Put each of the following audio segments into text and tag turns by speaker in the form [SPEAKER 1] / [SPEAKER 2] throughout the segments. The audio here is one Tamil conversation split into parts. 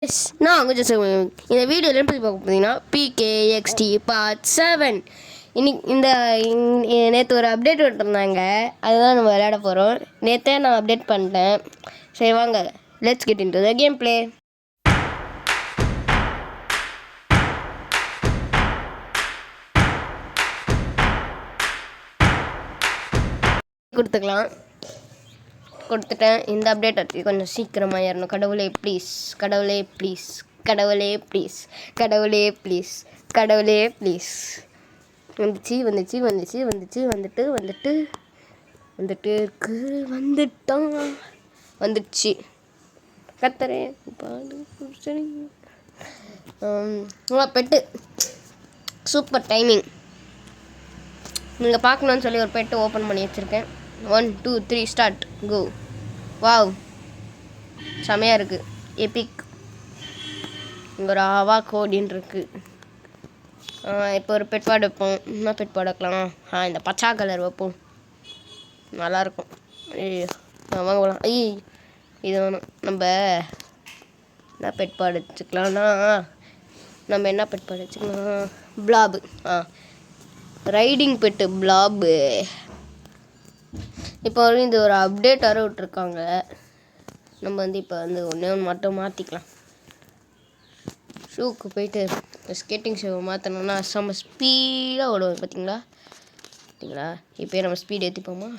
[SPEAKER 1] நான் கொஞ்சம் இந்த வீடியோவில் எப்படி பார்க்க போகிறீங்கன்னா PKXD பார்ட் 7. இன்னைக்கு நேற்று ஒரு அப்டேட் விட்டுருந்தாங்க, அதுதான் நம்ம விளையாட போகிறோம். நேற்றே நான் அப்டேட் பண்ணிட்டேன். சரி வாங்க, let's get into the game play. கொடுத்துட்டேன். இந்த அப்டேட் ஆச்சு, கொஞ்சம் சீக்கிரமாக ஏறணும். கடவுளே ப்ளீஸ், கடவுளே ப்ளீஸ், கடவுளே ப்ளீஸ், கடவுளே ப்ளீஸ், கடவுளே ப்ளீஸ். வந்துடுச்சு. கத்தரே பெட்டு சூப்பர் டைமிங். நீங்கள் பார்க்கணுன்னு சொல்லி ஒரு பெட்டு ஓப்பன் பண்ணி வச்சுருக்கேன். 1 2 3 ஸ்டார்ட் கோ. வாவ், செமையாக இருக்குது. எபிக். இங்கே ஒரு ஆவா கோடின்னு இருக்குது. இப்போ ஒரு பெட் பாட் வைப்போம். என்ன பெட் பாட் வைக்கலாம்? இந்த பச்சா கலர் வைப்போம், நல்லாயிருக்கும். வாங்கலாம். இது வேணும். நம்ம என்ன பெட் பாட் வச்சுக்கலாம்னா, பிளாபு. ரைடிங் பெட்டு பிளாபு. இப்போ வரைக்கும் இது ஒரு அப்டேட் வர விட்ருக்காங்க. நம்ம இப்போ ஒன்றே மட்டும் மாற்றிக்கலாம். ஷூக்கு போயிட்டு ஸ்கேட்டிங் ஷூவை மாற்றணும்னா செம்ம ஸ்பீடாக ஓடுவோம். பார்த்தீங்களா? இப்போ நம்ம ஸ்பீடு ஏற்றிப்போமா?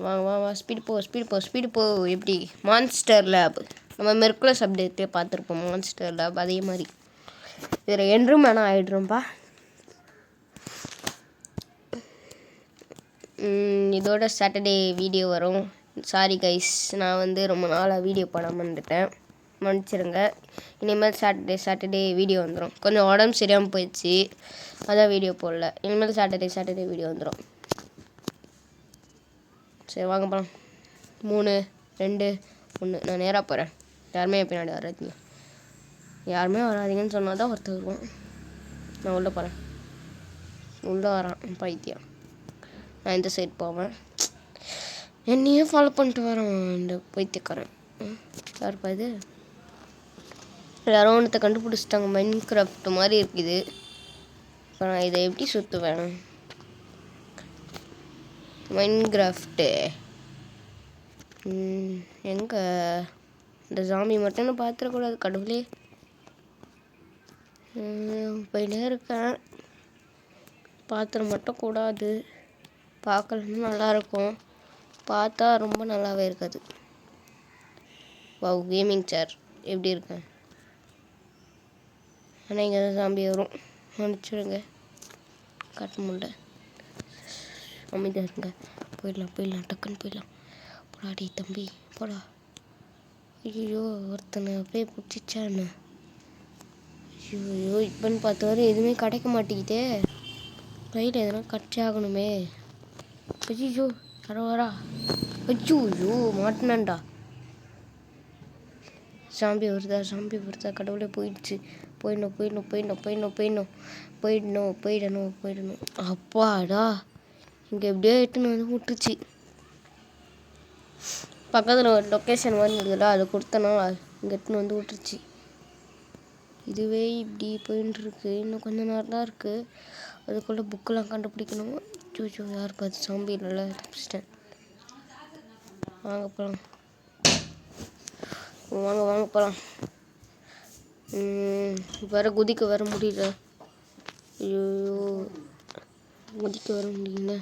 [SPEAKER 1] வா ஸ்பீடு போ. எப்படி? Monster lab. நம்ம மெர்குலஸ் அப்டேட்டே பார்த்துருப்போம். மான்ஸ்டர் லேப் அதே மாதிரி இதில் என்றும் வேணால் ஆகிடுறோம்ப்பா. இதோட சாட்டர்டே வீடியோ வரும். சாரி கைஸ், நான் ரொம்ப நாளாக வீடியோ போடாமல் இருந்துட்டேன், மன்னிச்சிருங்க. இனிமேல் சாட்டர்டே வீடியோ வந்துடும். கொஞ்சம் உடம்பு சரியாமல் போயிடுச்சு, அதான் வீடியோ போடல. இனிமேல் சாட்டர்டே வீடியோ வந்துடும். சரி வாங்க போகலாம். 3 2 1. நான் நேராக போகிறேன். யாருமே பின்னாடி வராதீங்கன்னு சொன்னால் தான் ஒருத்தர் வருவோம். நான் உள்ளே போகிறேன். உள்ளே வரான் பைத்தியம். நான் இந்த சைடு போவேன். என்னையே ஃபாலோ பண்ணிட்டு வரேன் இந்த பைத்தியக்காரன். யாருப்பா இது? யாரோ ஒன்றத்தை கண்டுபிடிச்சிட்டாங்க. மைன்கிராஃப்ட் மாதிரி இருக்குது. இப்போ நான் இதை எப்படி சுற்றுவேன்? மைன்கிராஃப்ட்டு எங்கே? இந்த ஜாமி மட்டும் நான் பார்த்துடக்கூடாது. கடவுளே, போயிட்டே இருக்கேன். பார்த்துட மட்டும் கூடாது. பார்க்கலன்னு நல்லாயிருக்கும், பார்த்தா ரொம்ப நல்லாவே இருக்காது. வாவ், கேமிங் சேர் எப்படி இருக்கேன்? ஆனால் இங்கே தான் சாம்பி வரும், மன்னிச்சிடுங்க. காட்ட முடியல, அமைதியாக இருங்க. போயிடலாம், டக்குன்னு போயிடலாம். போடாடி தம்பி, போடா. ஐயோ, ஒருத்தனை அப்படியே பிடிச்சிச்சான்னு. ஐயோ, இப்போன்னு பார்த்த வரை எதுவுமே கிடைக்க மாட்டேங்குதே. கையில் எதனா கட்சி ஆகணுமே. ஐயோ, வரா. ஐயோ, மாட்டினான்டா. சாம்பி வருதா? கடவுளே, போயிடுச்சு. போயிடணும். அப்பாடா, இங்கே எப்படியோ எட்டுன்னு வந்து விட்டுருச்சு. பக்கத்தில் ஒரு லொக்கேஷன் மாதிரி இருந்ததுல, அதை கொடுத்தனா இங்கே எட்டுன்னு வந்து விட்டுருச்சு. இதுவே இப்படி போயின்னு இருக்கு. இன்னும் கொஞ்சம் நேரம் தான் இருக்குது. அதுக்குள்ளே புக்கெல்லாம் கண்டுபிடிக்கணும். ஜூஜோ, யார் பார்த்து சாம்பி இல்லை, தப்பிச்சிட்டேன். வாங்க போகலாம். வேறு குதிக்க வர முடியல. ஐயோ, குதிக்க வர முடியல.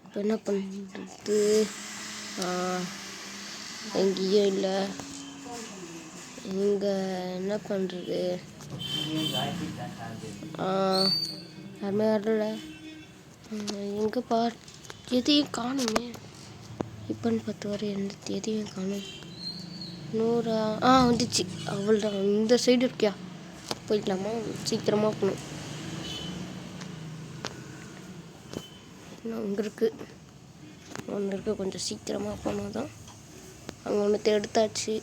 [SPEAKER 1] இப்போ என்ன பண்ணுறது? எங்கேயும் இல்லை. இங்கே என்ன பண்ணுறது? யாருமே வரல. எங்கே எதையும் காணுமே. இப்போன்னு 10 வரை எதையும் காணும். 100 வந்துச்சு. அவ்வளோதான். இந்த சைடு இருக்கியா? போய்க்கலாமா? சீக்கிரமாக போகணும். இன்னும் அங்கே இருக்குது. கொஞ்சம் சீக்கிரமாக போனால் தான். அங்கே ஒன்று எடுத்தாச்சு.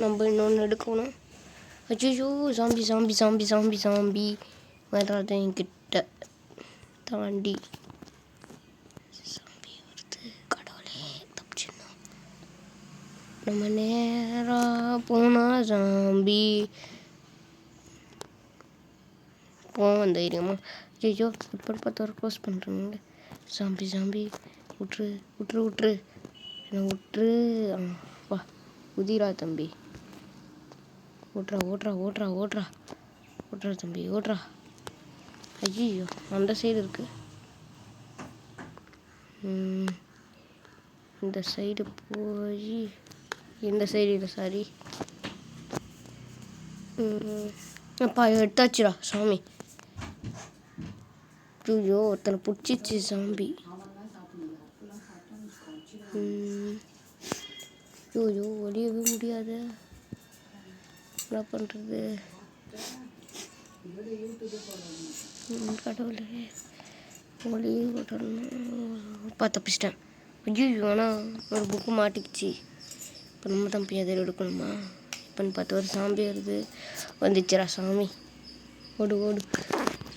[SPEAKER 1] நம்ம இன்னொன்று எடுக்கணும். ஐயோ, சாம்பி வராது என்கிட்ட தாண்டி. சாம்பி வருது. கடவுளே, தப்பிச்சிடணும். நம்ம நேராக போனால் ஜாம்பி போவோம் தைரியமா. ஐயோ இப்படி பார்த்து ஒரு க்ளோஸ் பண்ணுறாங்க. ஜாம்பி ஜாம்பி விட்ரு விட்ரு விட்ரு என்ன விட்ரு. வா உதிரா தம்பி. ஓட்றா ஓட்றா ஓட்றா ஓட்றா ஓட்றா தம்பி ஓட்றா. ஐயோ அந்த சைடு இருக்குது. இந்த சைடு போய் இந்த சைடு இல்லை சாரி. அப்பா எடுத்தாச்சுடா சாமி. ஐயோ ஒருத்தனை பிடிச்சிச்சு சாம்பி. ஐயோ ஒளியவே முடியாது. என்ன பண்ணுறது கடவுளே. ஒளியே விடணும். தப்பிச்சிட்டேன். ஐயோ ஆனால் ஒரு புக்கு மாட்டிக்கிச்சு. இப்போ நம்ம தான் போய் அதை எடுக்கணுமா? இப்போன்னு பார்த்து ஒரு சாம்பி வருது. வந்துச்சுரா சாமி. ஓடு ஓடு.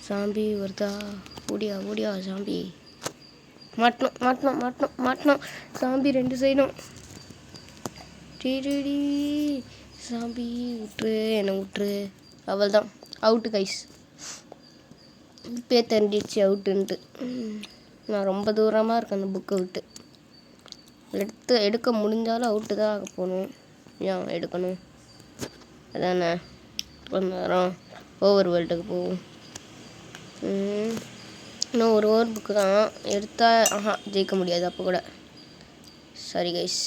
[SPEAKER 1] சாம்பி வருதா? ஓடியா ஓடியா சாம்பி. மாட்டணும் மாட்டணும் மாட்டணும் மாட்டணும். சாம்பி 2 சைடும். டீடி சாம்பி விட்ரு என்னை விட்ரு. அவள் தான் அவுட்டு கைஸ். இப்பே தெரிஞ்சிச்சு அவுட்டுன்ட்டு. நான் ரொம்ப தூரமாக இருக்கேன் அந்த புக்கை விட்டு. எடுக்க முடிஞ்சாலும் அவுட்டு தான் ஆக போகணும். ஏன் எடுக்கணும் அதானே. கொஞ்ச நேரம் ஓவர் வேர்ல்டுக்கு போகும். இன்னும் ஒரு ஓவர் புக்கு தான் எடுத்தால் ஜெயிக்க முடியாது. அப்போ கூட சரி கைஸ்.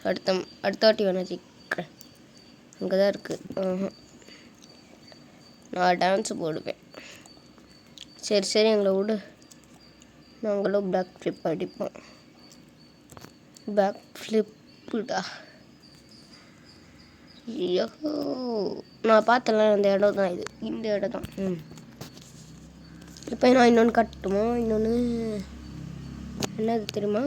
[SPEAKER 1] அடுத்த வாட்டி வேணால் ஜெயிக்கிறேன். அங்கே தான் இருக்குது. நான் டான்ஸு போடுவேன். சரி சரி எங்களை விடு. நாங்களும் பேக் ஃப்ளிப் அடிப்போம். பேக் ஃப்ளிப்புடா. ஐயோ நான் பார்த்தல அந்த இடம் தான் இது. இந்த இடம் தான். இப்போ நான் இன்னொன்று கட்டுமா? இன்னொன்று என்னது தெரியுமா?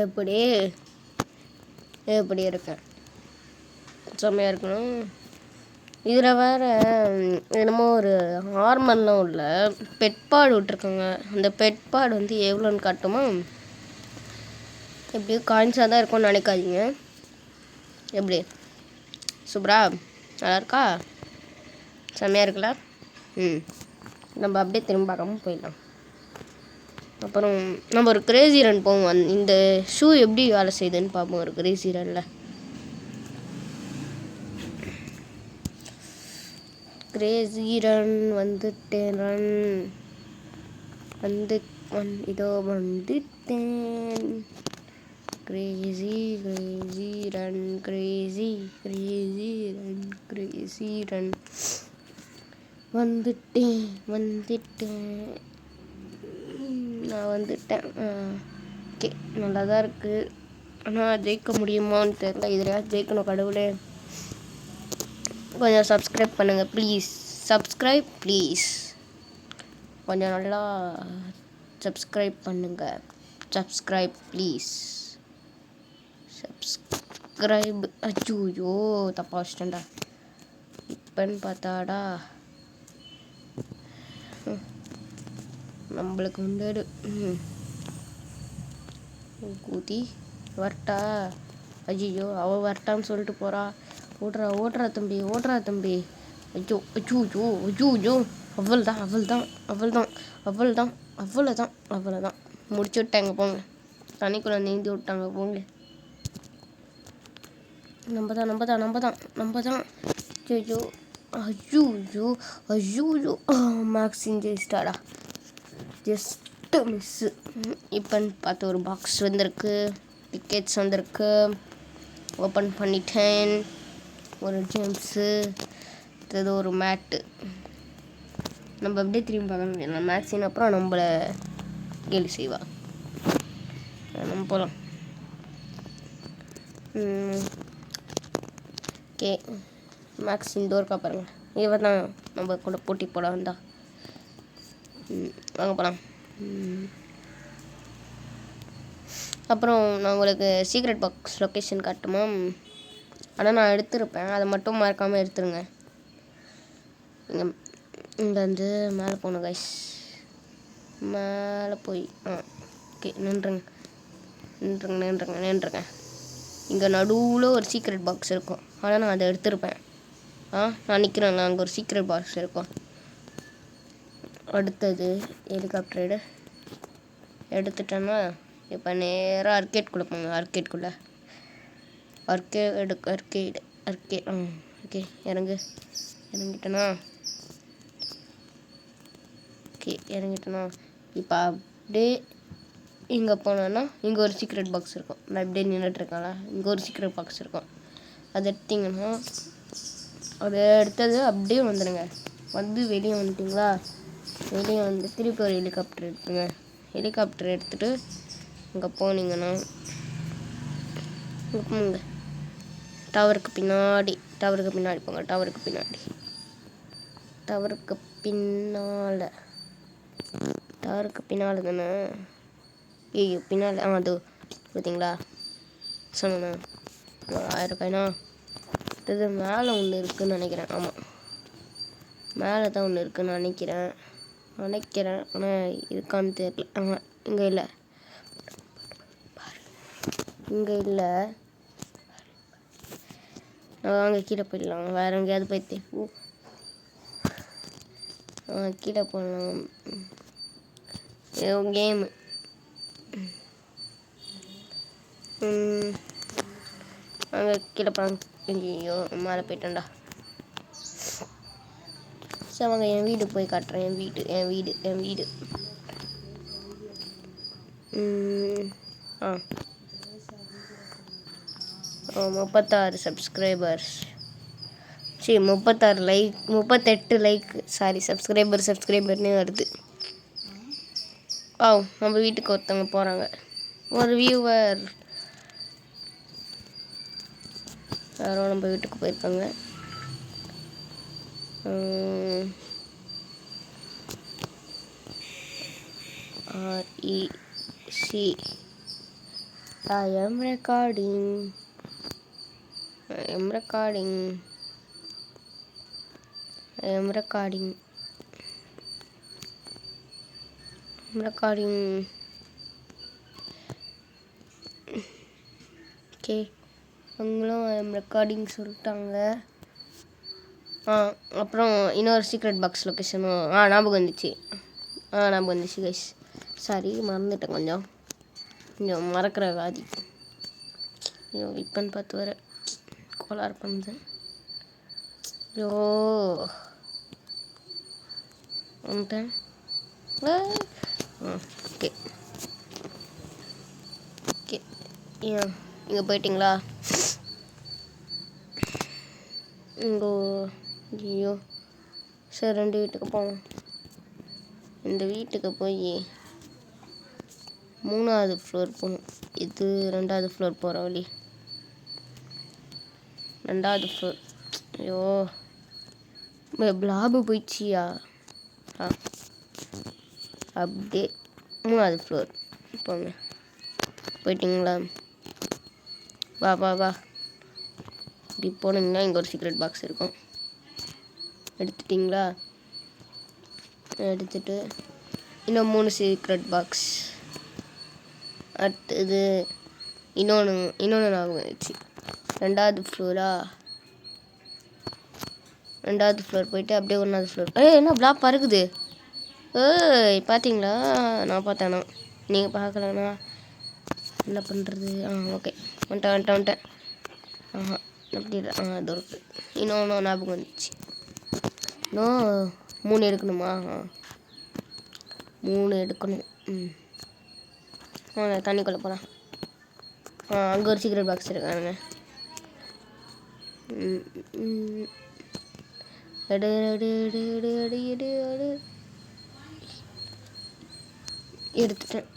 [SPEAKER 1] எப்படி எப்படி இருக்கேன் செம்மையாக இருக்கணும். இதில் வேறு என்னமோ ஒரு ஹார்மோன்லாம் உள்ள பெட்பாடு விட்ருக்காங்க. அந்த பெட்பாடு வந்து எவ்வளோன்னு காட்டுமா? எப்படியும் காயின்ஸாக தான் இருக்கும்னு நினைக்காதீங்க. எப்படி சூப்பரா நல்லா இருக்கா? செம்மையாக இருக்குல்ல? நம்ம அப்படியே திரும்ப பார்க்காம போயிடலாம். அப்புறம் நம்ம ஒரு கிரேசி ரன் போவோம். இந்த ஷூ எப்படி வேலை செய்யுதுன்னு பார்ப்போம் ஒரு கிரேசி ரனில். கிரேசி ரன் வந்துட்டேன். இதோ வந்துட்டேன். Crazy Crazy run Crazy Crazy run Crazy run. வந்துட்டேன் நான் வந்துட்டேன். ஓகே நல்லா தான் இருக்குது. ஆனால் ஜெயிக்க முடியுமான்னு தெரியல. இதுலையாவது ஜெயிக்கணும் கடவுளே. கொஞ்சம் சப்ஸ்கிரைப் பண்ணுங்கள் ப்ளீஸ். Subscribe please. கொஞ்சம் நல்லா சப்ஸ்கிரைப் பண்ணுங்கள். Subscribe please. சப்ஸ்கிரைப். அச்சோ தப்பாக வச்சிட்டேன்டா. இப்போன்னு பார்த்தாடா நம்மளுக்கு வந்து கூத்தி வரட்டா. ஐயோ அவள் வரட்டான்னு சொல்லிட்டு போகிறா. ஓடுறா தம்பி ஓடுறா தம்பி. ஐயோ ஐயோ ஐயோ ஐயோ ஐயோ. அவ்வளோதான் முடிச்சு விட்டாங்க. போங்க தண்ணிக்குள்ளே நீந்தி விட்டாங்க. போங்க. நம்ம தான். ஐயோ மேக்ஸின் ஜெயிஸ்டாடா. Just miss. இப்போன்னு பார்த்து ஒரு பாக்ஸ் வந்திருக்கு. டிக்கெட்ஸ் வந்திருக்கு. ஓப்பன் பண்ணிட்டேன். ஒரு ஜேம்ஸு. ஏதோ ஒரு மேட்டு. நம்ம அப்படியே திரும்பி பார்க்க முடியல. மேக்ஸின் அப்புறம் நம்மளை கேலி செய்வா. நம்ம போகலாம். ஓகே மேக்ஸின் டோர்க்கா பாருங்கள். இவன் தான் நம்ம கூட போட்டி போட வந்தா. வாங்க போகலாம். அப்புறம் நான் உங்களுக்கு சீக்ரெட் பாக்ஸ் லொக்கேஷன் காட்டுமா? ஆனால் நான் எடுத்துருப்பேன். அதை மட்டும் மறக்காமல் எடுத்துருங்க. இங்கே வந்து மேலே போகணும் கைஸ். மேலே போய் ஓகே நின்றுங்க. இங்கே நடுவில் ஒரு சீக்ரெட் பாக்ஸ் இருக்கும், ஆனால் நான் அதை எடுத்திருப்பேன். நான் நிற்கிறேன், அங்கே ஒரு சீக்ரெட் பாக்ஸ் இருக்கும். அடுத்தது ஹெலிகாப்டர் எடுத்துட்டேன்னா இப்போ நேராக அர்கேட்குள்ளே போங்க. அர்கேட்குள்ளே ஓகே இறங்கிட்டேனா இப்போ அப்படியே இங்கே போனோன்னா இங்கே ஒரு சீக்ரெட் பாக்ஸ் இருக்கும். நான் இப்படியே நின்றுட்டுருக்கேன்ல, இங்கே ஒரு சீக்ரெட் பாக்ஸ் இருக்கும். அதை எடுத்திங்கன்னா அதை எடுத்தது அப்படியே வந்துடுங்க. வந்து வெளியே வந்துட்டிங்களா, வெளியே வந்து திருப்பி ஒரு ஹெலிகாப்டர் எடுத்துங்க. ஹெலிகாப்டர் எடுத்துகிட்டு இங்கே போனீங்கன்னா போங்க, டவருக்கு பின்னாடி போங்க. டவருக்கு பின்னால் தானே? ஐயோ பின்னால், அது பார்த்தீங்களா சொன்னேண்ணா 1000 ரூபாய்னா. இது மேலே ஒன்று இருக்குதுன்னு நினைக்கிறேன். ஆமாம், மேலே தான் ஒன்று இருக்குதுன்னு நினைக்கிறேன். ஆனால் இருக்கான்னு தெரியல. ஆமாம், இங்கே இல்லை. வாங்க கீழே போயிடலாம். வேறு எங்கேயாவது போய்த்து கீழே போகலாம். கேமு அங்கே கீழே போகலாம். ஐயோ மேலே போயிட்டேன்டா. சரி வாங்க என் வீடு போய் காட்டுறேன். என் வீடு 36 சப்ஸ்கிரைபர்ஸ். சரி 36 லைக், 38 லைக். சாரி சப்ஸ்கிரைபர்னே வருது. நம்ம வீட்டுக்கு ஒருத்தவங்க போகிறாங்க, ஒரு வியூவர் யாரோ நம்ம வீட்டுக்கு போயிருக்காங்க. REC I am recording. Okay, அவங்களும் ஐ எம் ரெக்கார்டிங் சொல்லிட்டாங்க. அப்புறம் இன்னொரு சீக்ரெட் பாக்ஸ் லொக்கேஷனும் ஞாபகம் வந்துச்சு கைஸ். சாரி மறந்துட்டேன், கொஞ்சம் மறக்கிற வியாதி. ஐயோ இப்போன்னு பார்த்து வர கோளாறு பண்ணுது. ஐயோ வந்துட்டேன். ஓகே இங்கே போயிட்டிங்களா? ஐயோ சரி 2 வீட்டுக்கு போகணும். இந்த வீட்டுக்கு போய் 3வது ஃப்ளோர் போகணும். இது 2வது ஃப்ளோர் போகிற வழி. 2வது ஃப்ளோர். ஐயோ பிளாபு போயிடுச்சியா? அப்படியே 3வது ஃப்ளோர் போங்க. போயிட்டிங்களா? வா இப்படி போனீங்கன்னா இங்கே ஒரு சீக்ரெட் பாக்ஸ் இருக்கும். எடுத்துட்டிங்களா? எடுத்துட்டு இன்னும் 3 சீக்ரெட் பாக்ஸ். அடுத்தது இன்னொன்று ஞாபகம் வந்துச்சு. 2வது ஃப்ளோர் போயிட்டு அப்படியே 1வது ஃப்ளோர். என்ன பிளாக் பறக்குது? பார்த்தீங்களா? நான் பார்த்தேனா? நீங்கள் பார்க்கலண்ணா என்ன பண்ணுறது? ஓகே வந்துட்டேன். அப்படி இல்லை. அது இருக்குது. இன்னொன்று ஞாபகம் வந்துச்சு. இன்னும் 3 எடுக்கணுமா? 3 எடுக்கணும். தண்ணிக்குள்ளே போகலாம். அங்கே ஒரு சீக்ரெட் பாக்ஸ் இருக்கானுங்க. எடுத்துட்டேன்.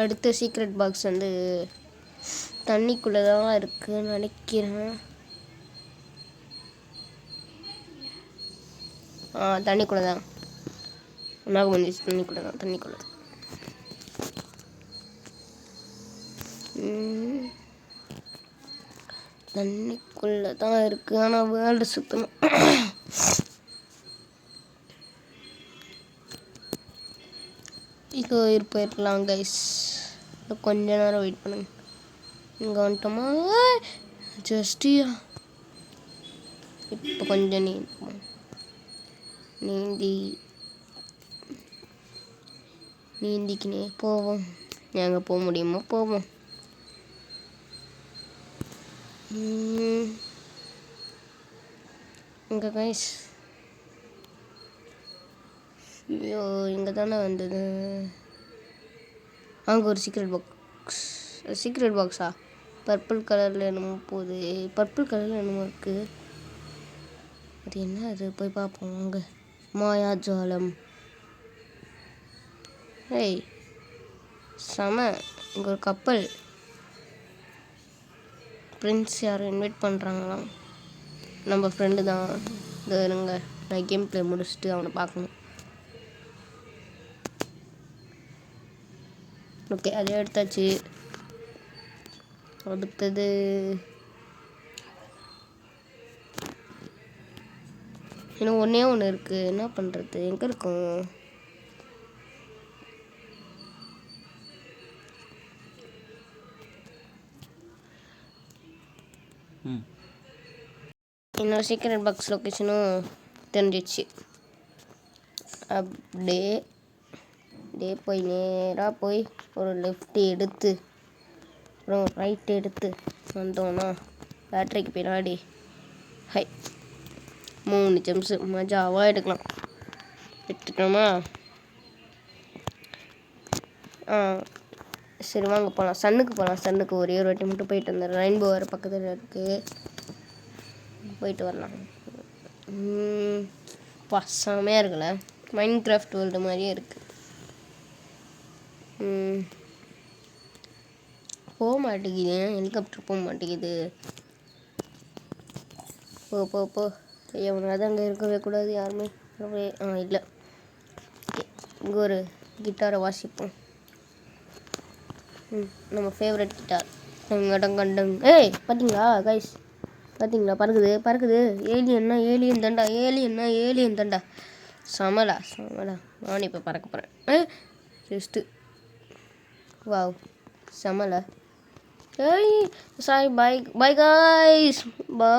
[SPEAKER 1] அடுத்த சீக்ரெட் பாக்ஸ் வந்து தண்ணிக்குள்ளே தான் இருக்குன்னு நினைக்கிறேன். தண்ணிக்குள்ளே தான் ஞாபகம் வந்துச்சு. தண்ணிக்குள்ளே தான் தண்ணிக்குள்ளே தான் இருக்குது. ஆனால் வேர்ல்டு சுற்றணும். போயிருக்கலாம் கைஸ். கொஞ்ச நேரம் வெயிட் பண்ணுங்க. இங்கே வந்துட்டோமா? ஜஸ்டியா இப்போ கொஞ்சம் நீந்திக்கினே போவோம். எங்கே போக முடியுமோ போவோம். இங்கே கைஸ், ஐயோ இங்கே தானே வந்தது. அங்கே ஒரு சீக்ரெட் பாக்ஸா? பர்பிள் கலரில் என்னமோ போகுது. பர்பிள் கலரில் என்னமோ இருக்குது. அது என்ன? அது போய் பார்ப்போம். அங்கே மாயாஜாலம். ஏய் செம, இங்கே ஒரு கப்பல். ஃப்ரெண்ட்ஸ் யாரும் இன்வைட் பண்ணுறாங்களாம். நம்ம ஃப்ரெண்டு தான். இந்த இருங்க, நான் கேம் ப்ளே முடிச்சுட்டு அவனை பார்க்கணும். ஓகே, அதே எடுத்தாச்சு. அடுத்தது இன்னும் ஒன்று இருக்குது. என்ன பண்ணுறது? எங்கே இருக்கும்? இன்னொரு சீக்ரெட் பாக்ஸ் லொக்கேஷனும் தெரிஞ்சிச்சு. அப்படியே போய் நேராக போய் ஒரு லெஃப்ட் எடுத்து அப்புறம் ரைட் எடுத்து வந்தோன்னா பேட்டரிக்கு பின்னாடி 3 ஜெம்ஸு மஜாவாக எடுக்கலாம். எடுத்துட்டோமா? சரி வாங்க போகலாம். சன்னுக்கு ஒரே ஒரு வாட்டி மட்டும் போயிட்டு வந்துடுறேன். ரெயின்போ வேறு பக்கத்தில் இருக்குது, போயிட்டு வரலாம். செம்மையாக இருக்குல்ல, மைன்கிராஃப்ட் வேர்ல்டு மாதிரியே இருக்குது. போக மாட்டேங்குது, ஹெலிகாப்டர் போக மாட்டேங்குது. போ எவனாவது அங்கே இருக்கவே கூடாது யாருமே. இல்லை, இங்கே ஒரு கிட்டாரை வாசிப்போம். நம்ம ஃபேவரட் கிட்டார். கண்டங். ஏய் பார்த்தீங்களா கைஸ்? பார்த்தீங்களா? பறக்குது. ஏலியன் தண்டா. சமலா. நான் இப்போ பறக்க போகிறேன். ஜஸ்ட்டு வாவ், சமலா. ஏய் சாரி, பை கைஸ், பை.